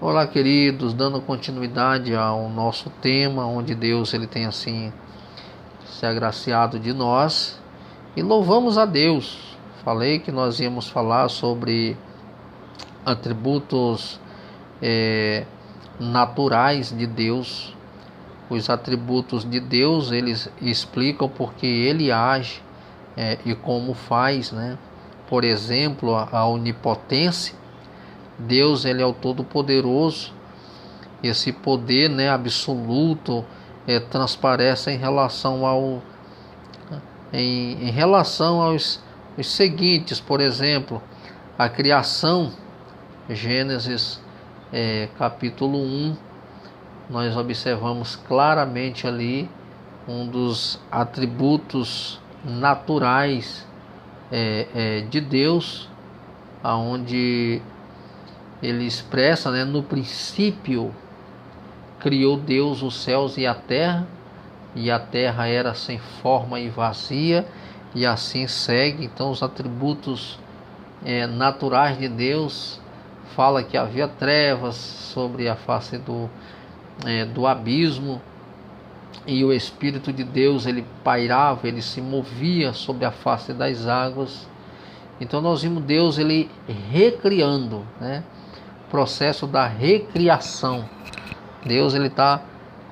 Olá, queridos, dando continuidade ao nosso tema, onde Deus ele tem assim se agraciado de nós e louvamos a Deus. Falei que nós íamos falar sobre atributos naturais de Deus. Os atributos de Deus, eles explicam porque Ele age e como faz, né? Por exemplo, a onipotência. Deus, ele é o Todo-Poderoso. Esse poder, né, absoluto transparece em relação os seguintes, por exemplo, a criação. Gênesis capítulo 1, nós observamos claramente ali um dos atributos naturais de Deus, aonde ele expressa, né, no princípio criou Deus os céus e a terra era sem forma e vazia, e assim segue. Então os atributos naturais de Deus fala que havia trevas sobre a face do abismo, e o Espírito de Deus ele pairava, ele se movia sobre a face das águas. Então nós vimos Deus ele recriando, né? Processo da recriação. Deus ele está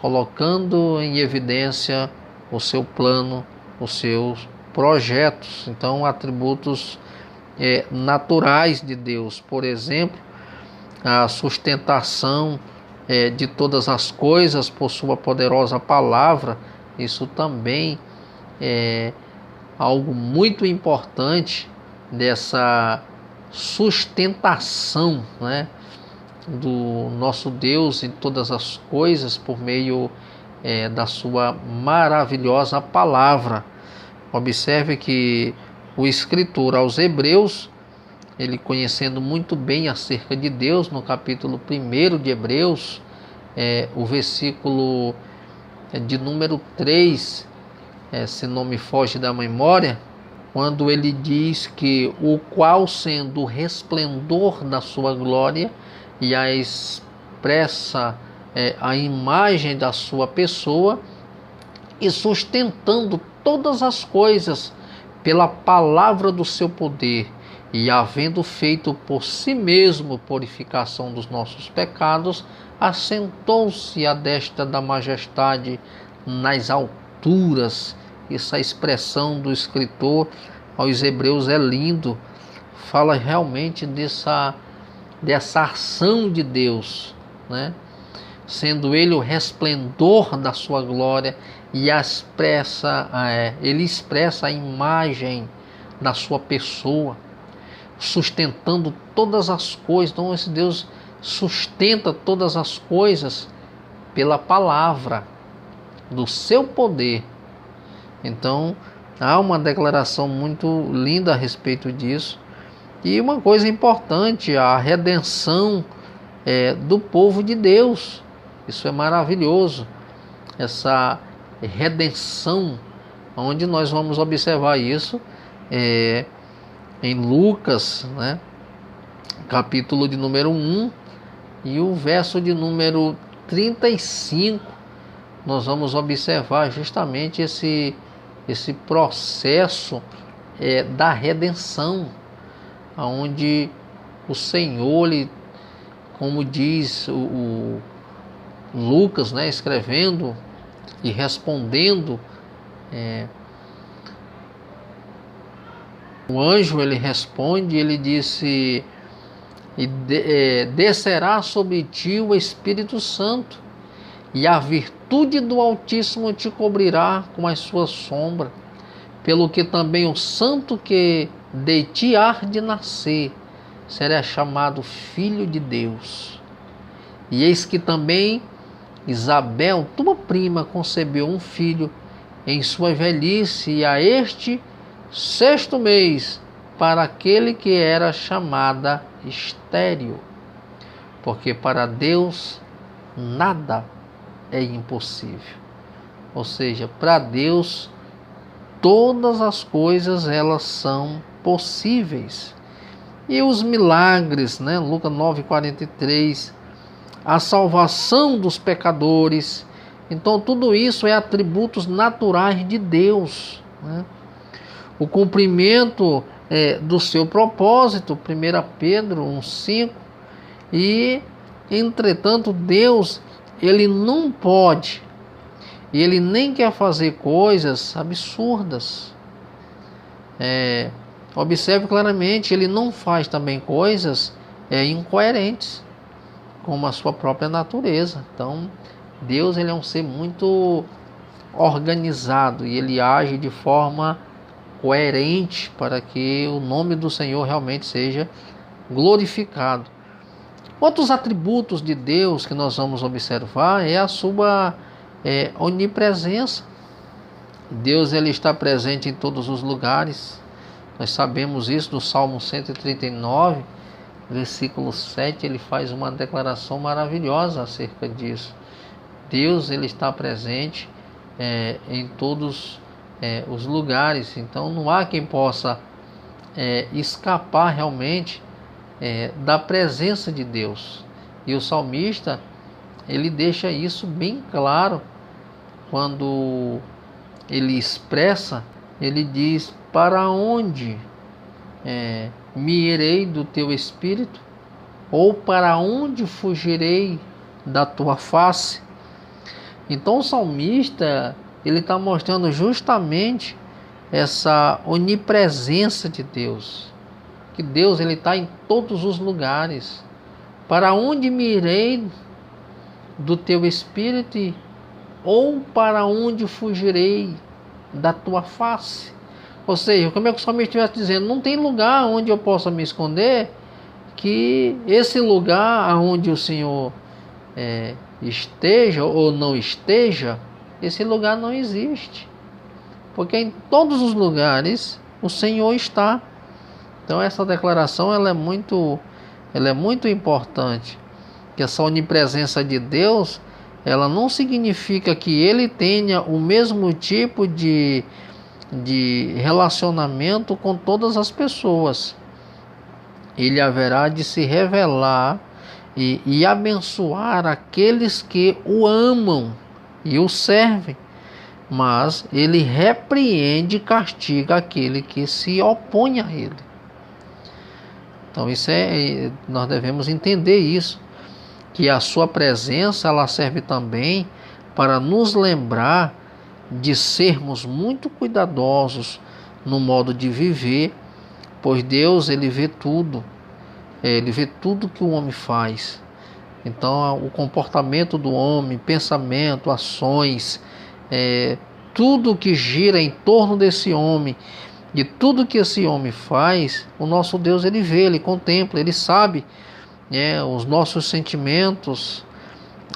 colocando em evidência o seu plano, os seus projetos. Então atributos naturais de Deus, por exemplo, a sustentação de todas as coisas por sua poderosa palavra. Isso também é algo muito importante dessa sustentação, né, do nosso Deus em todas as coisas por meio da sua maravilhosa palavra. Observe que o escritor aos Hebreus, ele conhecendo muito bem acerca de Deus, no capítulo 1 de Hebreus, o versículo de número 3, se não me foge da memória, quando ele diz que o qual, sendo o resplendor da sua glória e a expressa a imagem da sua pessoa, e sustentando todas as coisas pela palavra do seu poder, e havendo feito por si mesmo purificação dos nossos pecados, assentou-se à destra da majestade nas alturas. Essa expressão do escritor aos Hebreus é lindo, fala realmente dessa ação de Deus, né? Sendo ele o resplendor da sua glória, e ele expressa a imagem da sua pessoa, sustentando todas as coisas. Então esse Deus sustenta todas as coisas pela palavra do seu poder. Então há uma declaração muito linda a respeito disso. E uma coisa importante, a redenção do povo de Deus. Isso é maravilhoso, essa redenção, onde nós vamos observar isso em Lucas, né, capítulo de número 1 e o verso de número 35. Nós vamos observar justamente esse processo da redenção, onde o Senhor, ele, como diz o Lucas, né, escrevendo e respondendo, o anjo ele responde, ele disse: descerá sobre ti o Espírito Santo, e a virtude do Altíssimo te cobrirá com a sua sombra, pelo que também o santo que de ti há de nascer será chamado Filho de Deus. E eis que também Isabel, tua prima, concebeu um filho em sua velhice, e a este 6º mês, para aquele que era chamada estéril, porque para Deus nada é impossível. Ou seja, para Deus todas as coisas elas são possíveis. E os milagres, né? Lucas 9:43, a salvação dos pecadores. Então tudo isso é atributos naturais de Deus, né? O cumprimento do seu propósito, 1 Pedro 1,5. E entretanto Deus, ele não pode, e ele nem quer fazer coisas absurdas. Observe claramente, ele não faz também coisas incoerentes, como a sua própria natureza. Então Deus, ele é um ser muito organizado e ele age de forma coerente para que o nome do Senhor realmente seja glorificado. Outros atributos de Deus que nós vamos observar é a sua onipresença. Deus, ele está presente em todos os lugares. Nós sabemos isso do Salmo 139, versículo 7, ele faz uma declaração maravilhosa acerca disso. Deus, ele está presente em todos os lugares. Então não há quem possa escapar realmente da presença de Deus. E o salmista, ele deixa isso bem claro quando ele expressa, ele diz: para onde me irei do teu espírito? Ou para onde fugirei da tua face? Então o salmista, ele está mostrando justamente essa onipresença de Deus, que Deus, ele está em todos os lugares. Para onde me irei do teu espírito? Ou para onde fugirei da tua face? Ou seja, como é que o salmista estivesse dizendo, não tem lugar onde eu possa me esconder, que esse lugar onde o Senhor esteja ou não esteja, esse lugar não existe, porque em todos os lugares o Senhor está. Então essa declaração ela é muito importante, que essa onipresença de Deus, ela não significa que ele tenha o mesmo tipo de relacionamento com todas as pessoas. Ele haverá de se revelar e abençoar aqueles que o amam e o servem, mas ele repreende e castiga aquele que se opõe a ele. Então nós devemos entender isso, que a sua presença, ela serve também para nos lembrar de sermos muito cuidadosos no modo de viver, pois Deus, ele vê tudo. Ele vê tudo que o homem faz. Então o comportamento do homem, pensamento, ações, tudo que gira em torno desse homem, de tudo que esse homem faz, o nosso Deus, ele vê, ele contempla, ele sabe. Os nossos sentimentos,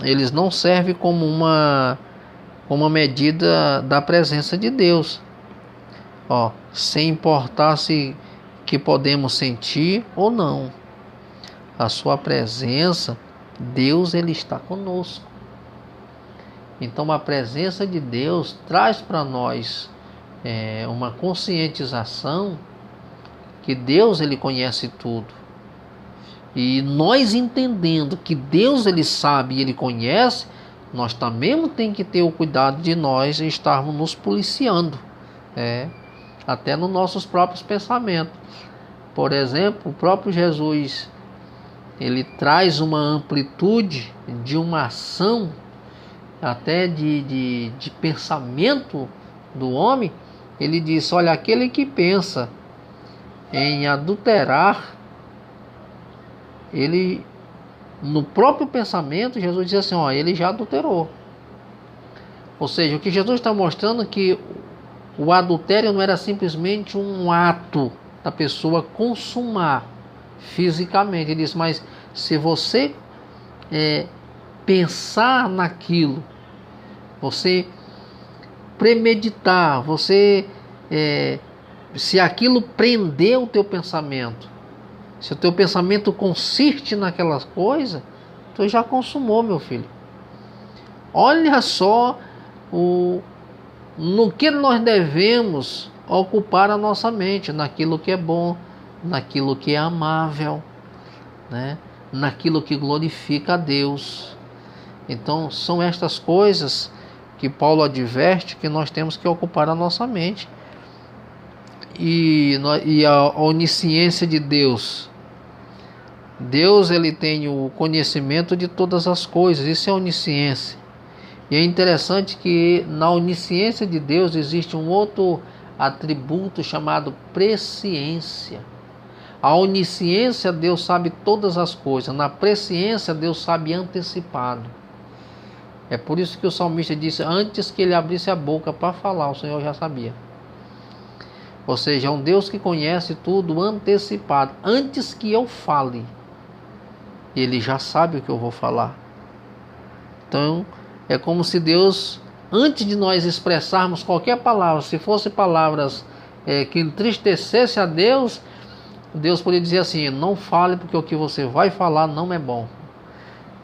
eles não servem como uma medida da presença de Deus, sem importar se que podemos sentir ou não. A sua presença, Deus, ele está conosco. Então a presença de Deus traz para nós uma conscientização que Deus, ele conhece tudo. E nós entendendo que Deus, ele sabe e ele conhece, nós também temos que ter o cuidado de nós estarmos nos policiando, até nos nossos próprios pensamentos. Por exemplo, o próprio Jesus, ele traz uma amplitude de uma ação, até de pensamento do homem. Ele diz: olha, aquele que pensa em adulterar, ele, no próprio pensamento, Jesus diz assim, ele já adulterou. Ou seja, o que Jesus está mostrando é que o adultério não era simplesmente um ato da pessoa consumar fisicamente. Ele diz, mas se você pensar naquilo, você premeditar, se aquilo prender o teu pensamento, se o teu pensamento consiste naquelas coisas, tu já consumou, meu filho. Olha só no que nós devemos ocupar a nossa mente, naquilo que é bom, naquilo que é amável, né? naquilo que glorifica a Deus. Então são estas coisas que Paulo adverte que nós temos que ocupar a nossa mente. E a onisciência de Deus. Deus, ele tem o conhecimento de todas as coisas, isso é onisciência. E é interessante que na onisciência de Deus existe um outro atributo chamado presciência. A onisciência, Deus sabe todas as coisas. Na presciência, Deus sabe antecipado. É por isso que o salmista disse, antes que ele abrisse a boca para falar, o Senhor já sabia. Ou seja, é um Deus que conhece tudo antecipado. Antes que eu fale, Ele já sabe o que eu vou falar. Então, é como se Deus, antes de nós expressarmos qualquer palavra, se fossem palavras que entristecessem a Deus, Deus poderia dizer assim, não fale porque o que você vai falar não é bom.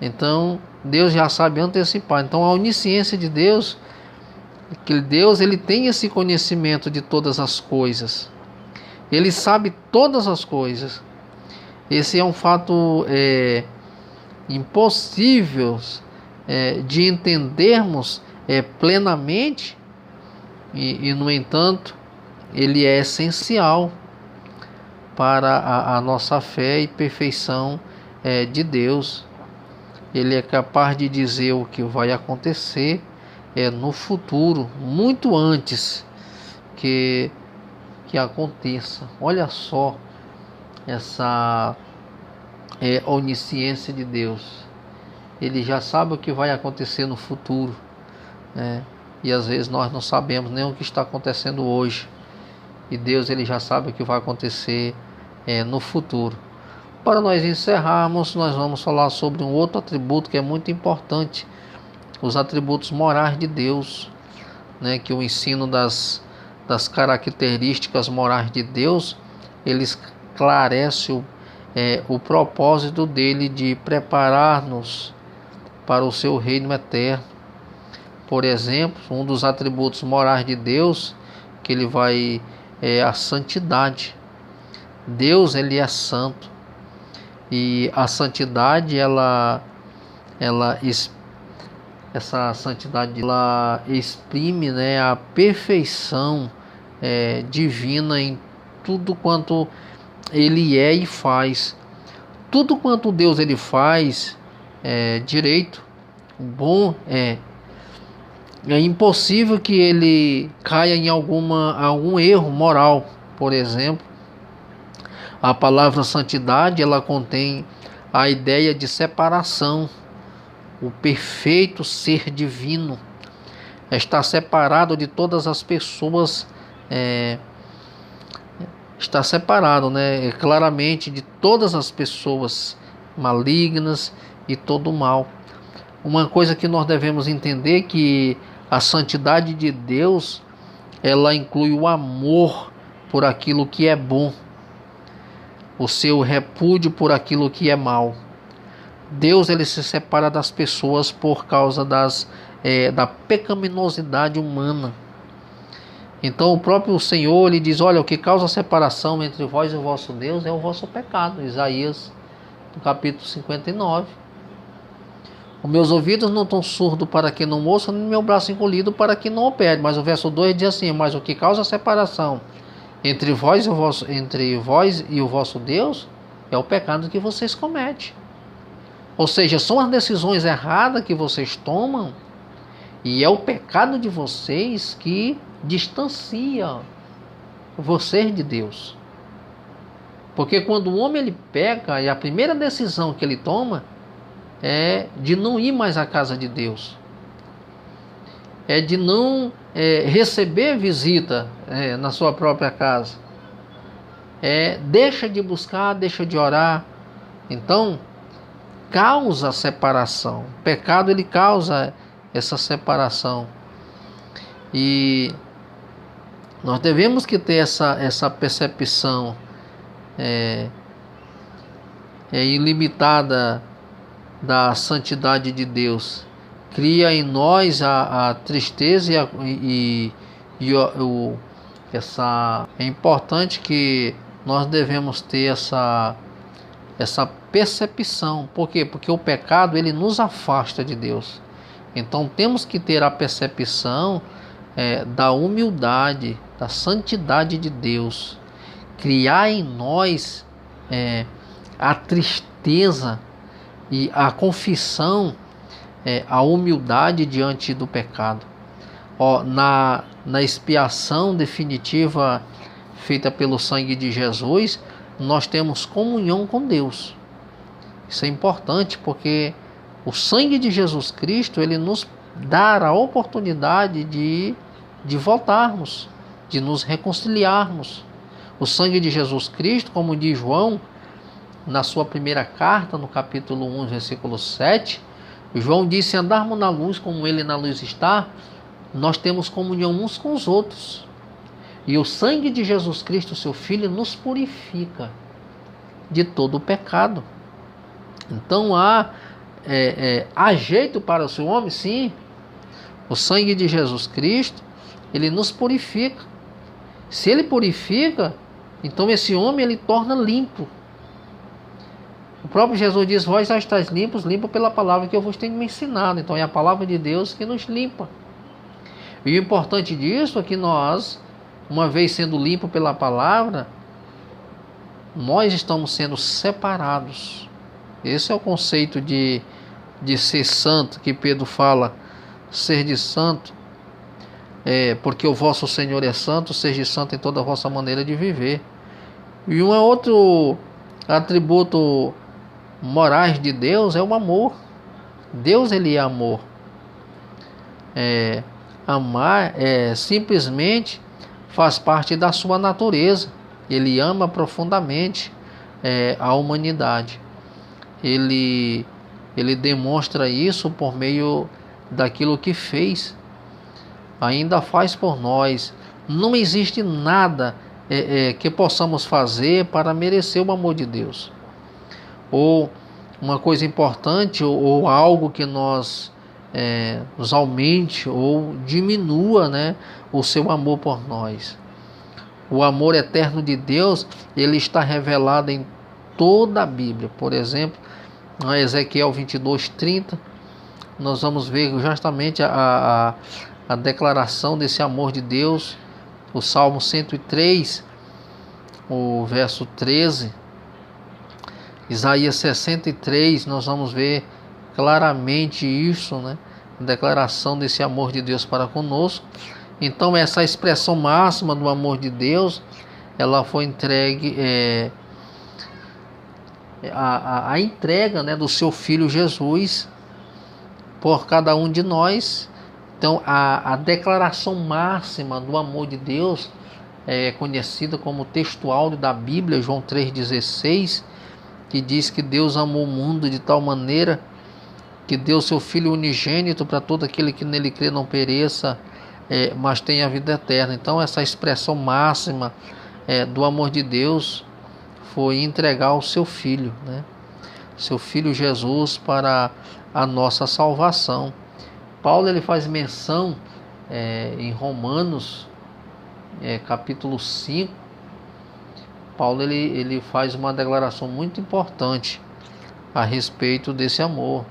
Então, Deus já sabe antecipar. Então, a onisciência de Deus, que Deus, ele tem esse conhecimento de todas as coisas. Ele sabe todas as coisas. Esse é um fato impossível de entendermos plenamente e, no entanto, ele é essencial para a nossa fé e perfeição de Deus. Ele é capaz de dizer o que vai acontecer no futuro, muito antes que aconteça. Olha só essa onisciência de Deus. Ele já sabe o que vai acontecer no futuro, né? E às vezes nós não sabemos nem o que está acontecendo hoje. E Deus, ele já sabe o que vai acontecer no futuro. Para nós encerrarmos, nós vamos falar sobre um outro atributo que é muito importante, os atributos morais de Deus, né? Que o ensino das características morais de Deus, ele esclarece o propósito dele de preparar-nos para o seu reino eterno. Por exemplo, um dos atributos morais de Deus que ele vai a santidade. Deus, ele é santo, e a santidade essa santidade ela exprime, né, a perfeição divina em tudo quanto ele é e faz. Tudo quanto Deus ele faz direito, bom é impossível que ele caia em algum erro moral. Por exemplo, a palavra santidade, ela contém a ideia de separação. O perfeito ser divino está separado de todas as pessoas, está separado, né, claramente de todas as pessoas malignas e todo o mal. Uma coisa que nós devemos entender é que a santidade de Deus, ela inclui o amor por aquilo que é bom, o seu repúdio por aquilo que é mal. Deus, ele se separa das pessoas por causa da pecaminosidade humana. Então o próprio Senhor, ele diz, olha, o que causa separação entre vós e o vosso Deus é o vosso pecado. Isaías, no capítulo 59. Os meus ouvidos não estão surdos para que não ouçam, nem meu braço encolhido para que não opere. Mas o verso 2 diz assim, mas o que causa separação entre vós e o vosso Deus é o pecado que vocês cometem. Ou seja, são as decisões erradas que vocês tomam, e é o pecado de vocês que distancia vocês de Deus. Porque quando o homem ele peca, e a primeira decisão que ele toma é de não ir mais à casa de Deus, é de não receber visita na sua própria casa, deixa de buscar, deixa de orar. Então causa separação. O pecado, ele causa essa separação, e nós devemos que ter essa percepção ilimitada da santidade de Deus. Cria em nós a tristeza é importante que nós devemos ter essa percepção. Por quê? Porque o pecado ele nos afasta de Deus. Então temos que ter a percepção da humildade, da santidade de Deus, criar em nós a tristeza e a confissão, a humildade diante do pecado. Na expiação definitiva feita pelo sangue de Jesus, nós temos comunhão com Deus. Isso é importante porque o sangue de Jesus Cristo, ele nos dá a oportunidade de voltarmos, de nos reconciliarmos. O sangue de Jesus Cristo, como diz João, na sua primeira carta, no capítulo 1, versículo 7, João disse: andarmos na luz como ele na luz está, nós temos comunhão uns com os outros. E o sangue de Jesus Cristo, seu Filho, nos purifica de todo o pecado. Então há jeito para o seu homem? Sim. O sangue de Jesus Cristo, ele nos purifica. Se ele purifica, então esse homem ele torna limpo. O próprio Jesus diz: vós já estáis limpos pela palavra que eu vos tenho ensinado. Então é a palavra de Deus que nos limpa. E o importante disso é que nós, uma vez sendo limpo pela palavra, nós estamos sendo separados. Esse é o conceito de ser santo, que Pedro fala: ser de santo, porque o vosso Senhor é santo, seja santo em toda a vossa maneira de viver. E um outro atributo morais de Deus é o amor. Deus, ele é amor. Amar simplesmente faz parte da sua natureza. Ele ama profundamente a humanidade. Ele demonstra isso por meio daquilo que fez, ainda faz por nós. Não existe nada que possamos fazer para merecer o amor de Deus, ou uma coisa importante, ou algo que nos aumente ou diminua, o seu amor por nós. O amor eterno de Deus, ele está revelado em toda a Bíblia. Por exemplo, em Ezequiel 22:30, nós vamos ver justamente a declaração desse amor de Deus. O Salmo 103, o verso 13, Isaías 63, nós vamos ver claramente isso, a declaração desse amor de Deus para conosco. Então essa expressão máxima do amor de Deus, ela foi entregue, a entrega do seu Filho Jesus por cada um de nós. Então a declaração máxima do amor de Deus é conhecida como o texto áureo da Bíblia, João 3,16, que diz que Deus amou o mundo de tal maneira que deu seu Filho unigênito para todo aquele que nele crê não pereça, mas tenha a vida eterna. Então essa expressão máxima do amor de Deus foi entregar o seu Filho, seu Filho Jesus para a nossa salvação. Paulo ele faz menção em Romanos capítulo 5. Paulo ele faz uma declaração muito importante a respeito desse amor.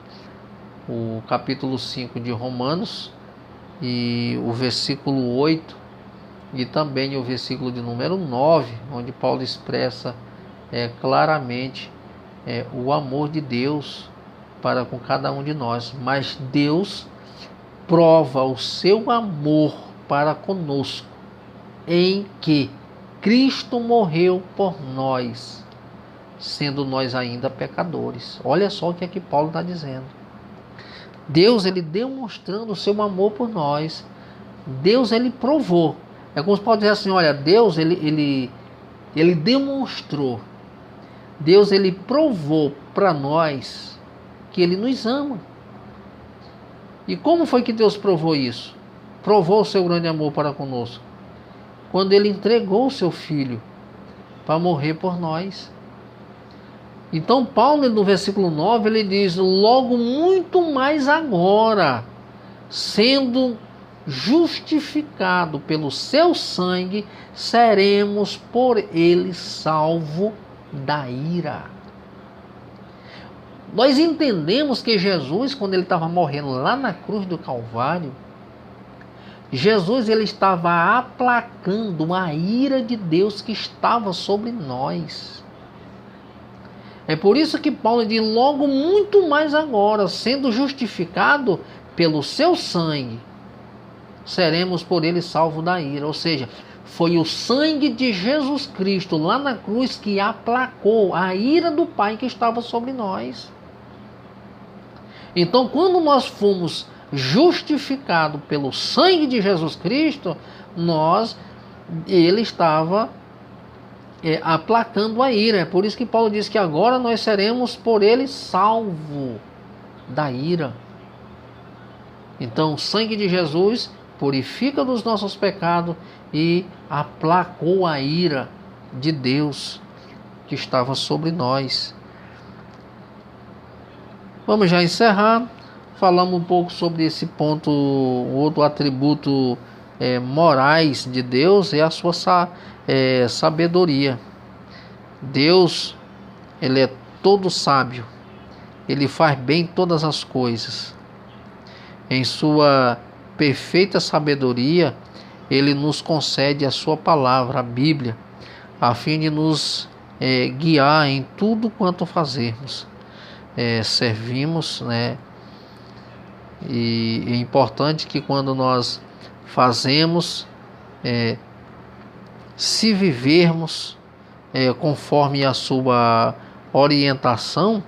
O capítulo 5 de Romanos e o versículo 8 e também o versículo de número 9, onde Paulo expressa claramente o amor de Deus para com cada um de nós. Mas Deus prova o seu amor para conosco em que Cristo morreu por nós, sendo nós ainda pecadores. Olha só o que aqui Paulo está dizendo. Deus, ele demonstrando o seu amor por nós. Deus, ele provou. É como se pode dizer assim, olha, Deus, ele demonstrou. Deus, ele provou para nós que ele nos ama. E como foi que Deus provou isso? Provou o seu grande amor para conosco quando ele entregou o seu Filho para morrer por nós. Então Paulo, no versículo 9, ele diz: logo muito mais agora, sendo justificado pelo seu sangue, seremos por ele salvo da ira. Nós entendemos que Jesus, quando ele estava morrendo lá na cruz do Calvário, Jesus ele estava aplacando a ira de Deus que estava sobre nós. É por isso que Paulo diz: logo muito mais agora, sendo justificado pelo seu sangue, seremos por ele salvos da ira. Ou seja, foi o sangue de Jesus Cristo lá na cruz que aplacou a ira do Pai que estava sobre nós. Então, quando nós fomos justificados pelo sangue de Jesus Cristo, ele estava aplacando a ira. É por isso que Paulo diz que agora nós seremos por ele salvos da ira. Então, o sangue de Jesus purifica dos nossos pecados e aplacou a ira de Deus que estava sobre nós. Vamos já encerrar. Falamos um pouco sobre esse ponto, outro atributo morais de Deus é a sua sabedoria. Deus, ele é todo sábio, ele faz bem todas as coisas. Em sua perfeita sabedoria, ele nos concede a sua palavra, a Bíblia, a fim de nos guiar em tudo quanto fazermos. Servimos, né? E é importante que quando nós fazemos, se vivermos conforme a sua orientação,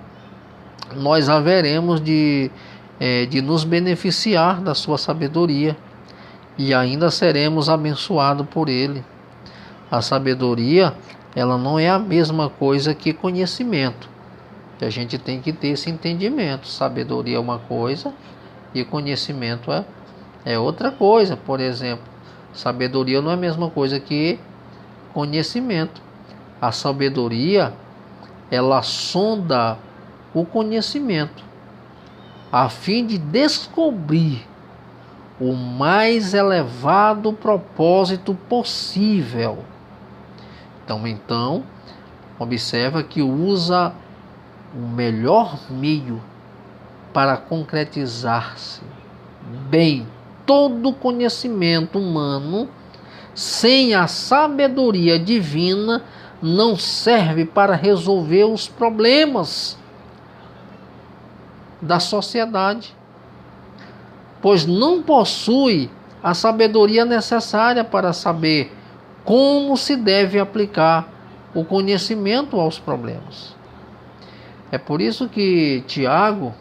nós haveremos de nos beneficiar da sua sabedoria e ainda seremos abençoados por ele. A sabedoria, ela não é a mesma coisa que conhecimento. A gente tem que ter esse entendimento. Sabedoria é uma coisa e conhecimento é outra coisa. Por exemplo, sabedoria não é a mesma coisa que conhecimento. A sabedoria, ela sonda o conhecimento a fim de descobrir o mais elevado propósito possível. Então, observa que usa o melhor meio para concretizar-se bem todo conhecimento humano. Sem a sabedoria divina, não serve para resolver os problemas da sociedade, pois não possui a sabedoria necessária para saber como se deve aplicar o conhecimento aos problemas. É por isso que Tiago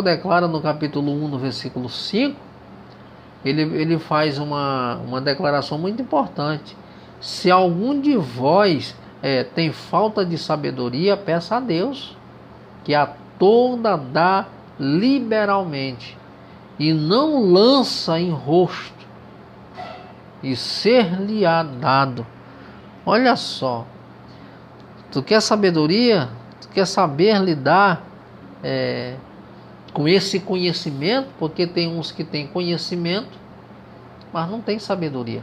declara no capítulo 1, no versículo 5, ele faz uma declaração muito importante. Se algum de vós tem falta de sabedoria, peça a Deus, que a toda dá liberalmente, e não lança em rosto, e ser-lhe-á dado. Olha só, tu quer sabedoria? Tu quer saber lidar com esse conhecimento? Porque tem uns que têm conhecimento, mas não tem sabedoria.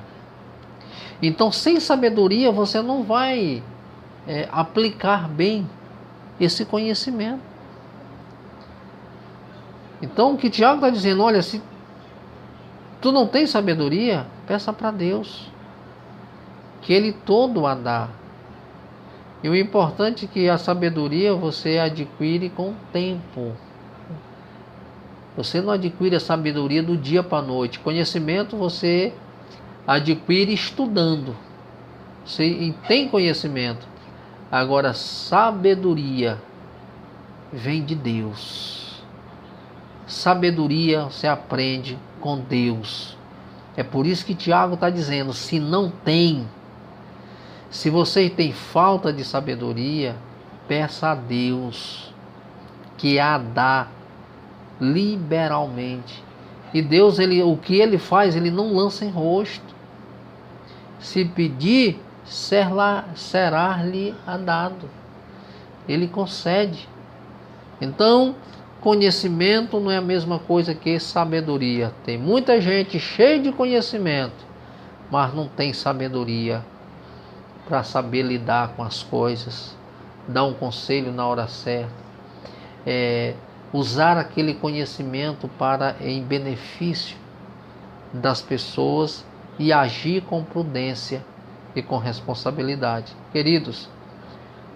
Então, sem sabedoria, você não vai aplicar bem esse conhecimento. Então, o que Tiago está dizendo: olha, se tu não tem sabedoria, peça para Deus, que Ele todo a dá. E o importante é que a sabedoria você adquire com o tempo. Você não adquire a sabedoria do dia para a noite. Conhecimento você adquire estudando. Você tem conhecimento. Agora, sabedoria vem de Deus. Sabedoria você aprende com Deus. É por isso que Tiago está dizendo: se você tem falta de sabedoria, peça a Deus, que a dá liberalmente. E Deus, o que Ele faz, Ele não lança em rosto. Se pedir, será-lhe dado. Ele concede. Então, conhecimento não é a mesma coisa que sabedoria. Tem muita gente cheia de conhecimento, mas não tem sabedoria para saber lidar com as coisas, dar um conselho na hora certa. usar aquele conhecimento para em benefício das pessoas e agir com prudência e com responsabilidade. Queridos,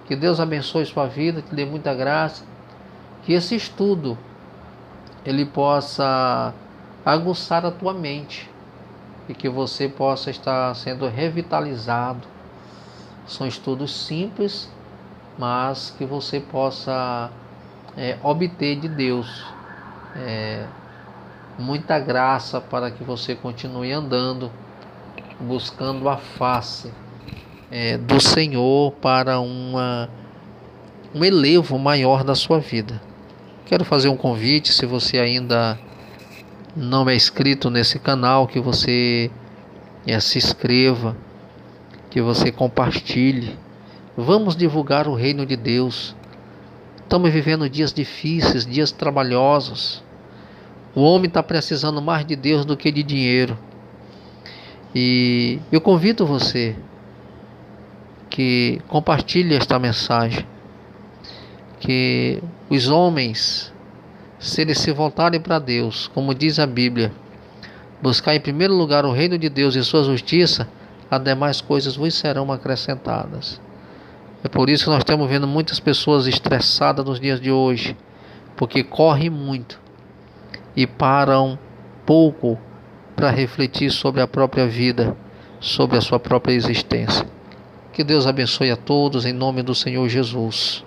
que Deus abençoe sua vida, que dê muita graça, que esse estudo ele possa aguçar a tua mente e que você possa estar sendo revitalizado. São estudos simples, mas que você possa obter de Deus muita graça para que você continue andando, buscando a face do Senhor para um elevo maior da sua vida. Quero fazer um convite, se você ainda não é inscrito nesse canal, que você se inscreva, que você compartilhe. Vamos divulgar o reino de Deus. Estamos vivendo dias difíceis, dias trabalhosos. O homem está precisando mais de Deus do que de dinheiro. E eu convido você que compartilhe esta mensagem, que os homens, se eles se voltarem para Deus, como diz a Bíblia, buscar em primeiro lugar o reino de Deus e sua justiça, as demais coisas vos serão acrescentadas. É por isso que nós estamos vendo muitas pessoas estressadas nos dias de hoje, porque correm muito e param pouco para refletir sobre a própria vida, sobre a sua própria existência. Que Deus abençoe a todos em nome do Senhor Jesus.